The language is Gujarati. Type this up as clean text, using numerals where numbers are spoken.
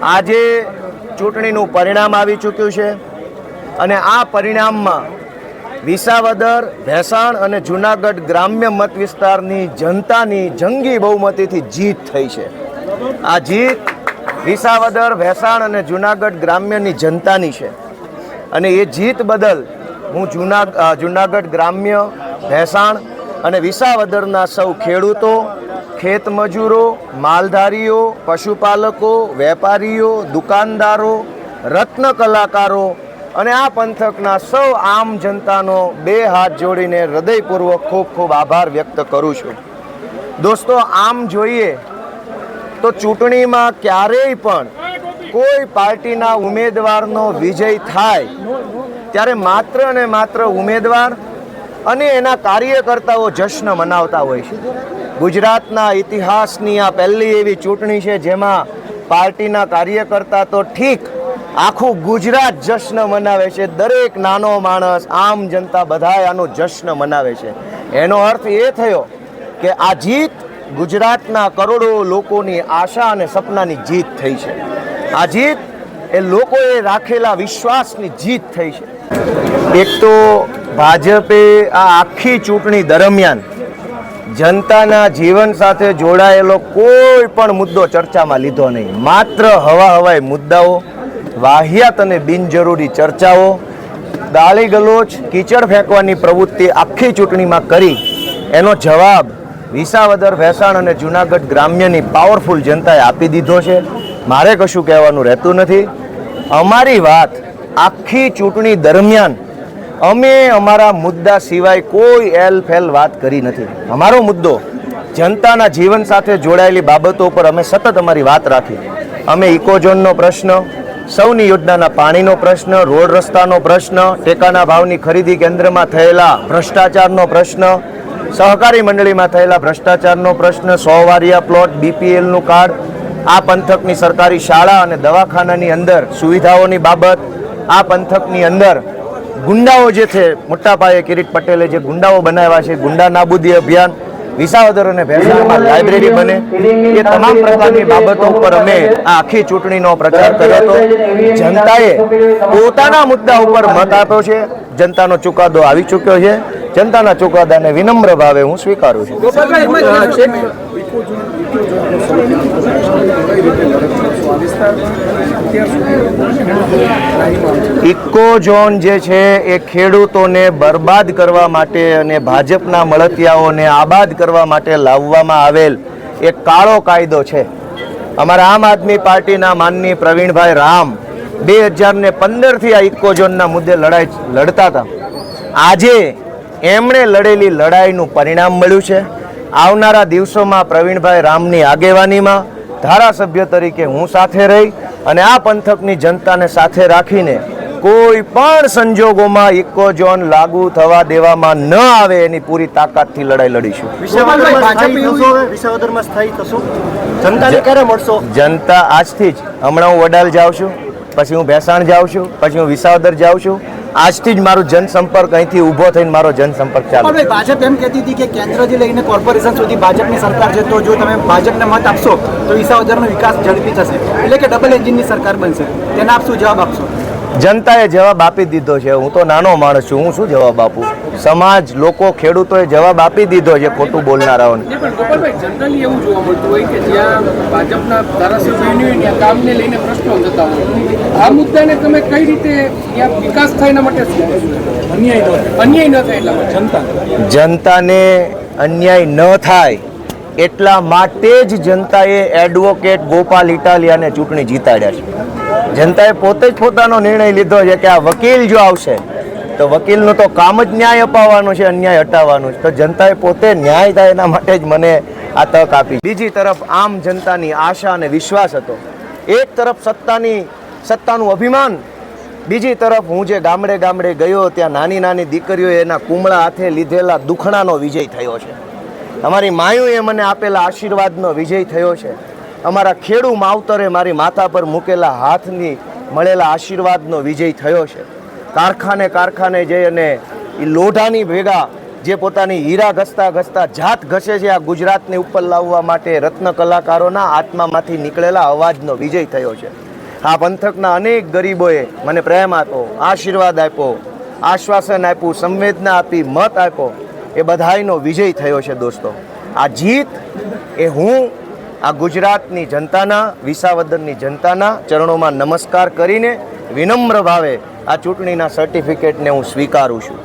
આજે ચૂંટણીનું પરિણામ આવી ચૂક્યું છે અને આ પરિણામમાં વિસાવદર, ભેસાણ અને જૂનાગઢ ગ્રામ્ય મત વિસ્તારની જનતાની જંગી બહુમતીથી જીત થઈ છે. આ જીત વિસાવદર, ભેસાણ અને જૂનાગઢ ગ્રામ્યની જનતાની છે અને એ જીત બદલ હું જૂનાગઢ ગ્રામ્ય, ભેસાણ અને વિસાવદરના સૌ ખેડૂતો, ખેતમજૂરો, માલધારીઓ, પશુપાલકો, વેપારીઓ, દુકાનદારો, રત્ન કલાકારો અને આ પંથકના સૌ આમ જનતાનો બે હાથ જોડીને હૃદયપૂર્વક ખૂબ ખૂબ આભાર વ્યક્ત કરું છું. દોસ્તો, આમ જોઈએ તો ચૂંટણીમાં ક્યારેય પણ કોઈ પાર્ટીના ઉમેદવારનો વિજય થાય ત્યારે માત્ર ને માત્ર ઉમેદવાર અને એના કાર્યકર્તાઓ જશ્ન મનાવતા હોય છે. ગુજરાતના ઇતિહાસની આ પહેલી એવી ચૂંટણી છે જેમાં પાર્ટીના કાર્યકર્તા તો ઠીક, આખું ગુજરાત જશ્ન મનાવે છે. દરેક નાનો માણસ, આમ જનતા બધાય આનો જશ્ન મનાવે છે. એનો અર્થ એ થયો કે આ જીત ગુજરાતના કરોડો લોકોની આશા અને સપનાની જીત થઈ છે. આ જીત એ લોકોએ રાખેલા વિશ્વાસની જીત થઈ છે. એક તો ભાજપે આ આખી ચૂંટણી દરમિયાન જનતાના જીવન સાથે જોડાયેલો કોઈ પણ મુદ્દો ચર્ચામાં લીધો નહીં. માત્ર હવાઈ મુદ્દાઓ, વાહિયાત અને બિનજરૂરી ચર્ચાઓ, ગાળી ગલોચ, કીચડ ફેંકવાની પ્રવૃત્તિ આખી ચૂંટણીમાં કરી એનો જવાબ વિસાવદર, ભેસાણ અને જૂનાગઢ ગ્રામ્યની પાવરફુલ જનતાએ આપી દીધો છે. મારે કશું કહેવાનું રહેતું નથી. અમારી વાત આખી ચૂંટણી દરમિયાન અમે અમારા મુદ્દા સિવાય કોઈ એલફેલ વાત કરી નથી. અમારો મુદ્દો જનતાના જીવન સાથે જોડાયેલી બાબતો પર અમે સતત અમારી વાત રાખી. અમે ઇકોઝોનનો પ્રશ્ન, સૌની યોજનાના પાણીનો પ્રશ્ન, રોડ રસ્તાનો પ્રશ્ન, ટેકાના ભાવની ખરીદી કેન્દ્રમાં થયેલા ભ્રષ્ટાચારનો પ્રશ્ન, સહકારી મંડળીમાં થયેલા ભ્રષ્ટાચારનો પ્રશ્ન, 100 વારિયા પ્લોટ, બીપીએલનું કાર્ડ, આ પંથકની સરકારી શાળા અને દવાખાનાની અંદર સુવિધાઓની બાબત, આ પંથકની અંદર ગુંડાઓ જે છે, મોટા પાયે કિરીટ પટેલે જે ગુંડાઓ બનાવ્યા છે, ગુંડા નાબૂદી અભિયાન, વિસાવદર અને ભેસાણમાં લાઇબ્રેરી બને, એ તમામ પ્રકારની બાબતો ઉપર અમે આ આખી ચૂંટણીનો પ્રચાર કર્યો હતો. જનતાએ પોતાના મુદ્દા ઉપર મત આપ્યો છે. જનતાનો ચુકાદો આવી ચૂક્યો છે. જનતાના ચુકાદાને વિનમ્ર ભાવે હું સ્વીકારું છું. ઇકોઝોન જે છે એ ખેડૂતોને બરબાદ કરવા માટે અને ભાજપના મળતિયાઓને આબાદ કરવા માટે લાવવામાં આવેલ એક કાળો કાયદો છે. અમારા આમ આદમી પાર્ટીના માનનીય પ્રવીણભાઈ રામ 2015થી આ ઇકોઝોનના મુદ્દે લડાઈ લડતા હતા. આજે એમણે લડેલી લડાઈનું પરિણામ મળ્યું છે. આવનારા દિવસોમાં પ્રવીણભાઈ રામની આગેવાનીમાં ધારાસભ્ય તરીકે હું સાથે રહી અને આ પંથકની જનતાને સાથે રાખીને કોઈ પણ સંજોગોમાં ઇકોઝોન લાગુ થવા દેવામાં ન આવે એની પૂરી તાકાતથી લડાઈ લડીશું. જનતા આજથી જ, હમણાં હું વડાલ જાઉં છું, પછી હું ભેસાણ જાઉં છું, પછી હું વિસાવદર જાઉં છું. આજથી જ મારો જનસંપર્ક અહીંથી ઊભો થઈને મારો જનસંપર્ક ચાલુ. ભાજપ એમ કહેતી હતી કે કેન્દ્રથી લઈને કોર્પોરેશન સુધી ભાજપની સરકાર છે, તો જો તમે ભાજપને મત આપશો તો વિસાવદરનો વિકાસ ઝડપી થશે, એટલે કે ડબલ એન્જિનની સરકાર બનશે. તેના આપ શું જવાબ આપશો? જનતાએ જવાબ આપી દીધો છે. હું તો નાનો માણસ છું, હું શું જવાબ આપું? સમાજ, લોકો, ખેડૂતોએ જવાબ આપી દીધો છે ખોટું બોલનારાઓને. જનરલી એવું જોવા મળતું હોય કે જ્યાં ભાજપના ધારાસભ્યોની કામને લઈને પ્રશ્નો થતા હોય, આ મુદ્દાને તમે કઈ રીતે વિકાસ થાય એના માટે અન્યાય ન થાય એટલા માટે જનતાને અન્યાય ન થાય એટલા માટે જ જનતાએ એડવોકેટ ગોપાલ ઇટાલિયાને ચૂંટણી જીતાડ્યા છે. જનતાએ પોતે જ પોતાનો નિર્ણય લીધો છે કે આ વકીલ જો આવશે તો વકીલનું તો કામ જ ન્યાય અપાવવાનું છે, અન્યાય હટાવવાનું છે. તો જનતાએ પોતે ન્યાય થાય એના માટે જ મને આ તક આપી. બીજી તરફ આમ જનતાની આશા અને વિશ્વાસ હતો. એક તરફ સત્તાનું અભિમાન, બીજી તરફ હું જે ગામડે ગામડે ગયો ત્યાં નાની નાની દીકરીઓએ એના કુમળા હાથે લીધેલા દુખણાનો વિજય થયો છે. અમારી માયુએ મને આપેલા આશીર્વાદનો વિજય થયો છે. અમારા ખેડૂ માવતરે મારી માથા પર મૂકેલા હાથની મળેલા આશીર્વાદનો વિજય થયો છે. કારખાને જઈ અને એ લોઢાની ભેગા જે પોતાની હીરા ઘસતા જાત ઘસે છે, આ ગુજરાતને ઉપર લાવવા માટે રત્ન કલાકારોના આત્મામાંથી નીકળેલા અવાજનો વિજય થયો છે. આ પંથકના અનેક ગરીબોએ મને પ્રેમ આપ્યો, આશીર્વાદ આપ્યો, આશ્વાસન આપ્યું, સંવેદના આપી, મત આપ્યો, એ બધાયનો વિજય થયો છે દોસ્તો. આ જીત એ હું આ ગુજરાતની જનતાના, વિસાવદરની જનતાના ચરણોમાં નમસ્કાર કરીને વિનમ્ર ભાવે આ ચૂંટણીના સર્ટિફિકેટને હું સ્વીકારું છું.